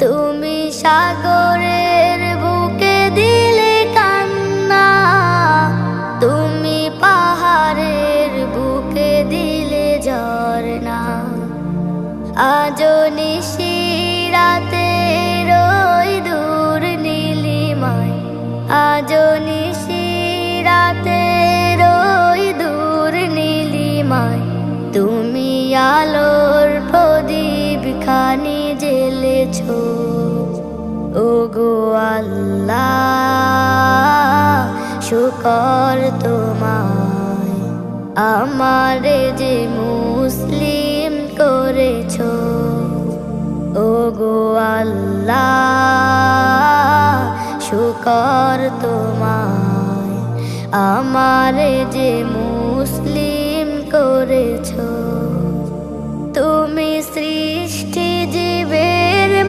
তুমি সাগরের বুকে দিলে কান্না, তুমি পাহাড়ের বুকে দিলে ঝরনা। আজও নিশি রাতে রই দূর নীলিমায়, আজও নিশি রাতে রই দূর নীলিমায়। তুমি আলোর প্রদীপ খানি জ্বেলেছো, ওগো আল্লাহ শুকর তোমায়, আমারে যে মুসলিম করেছো। ওগো আল্লাহ শুকর তোমায়, আমারে যে মুসলিম করেছো।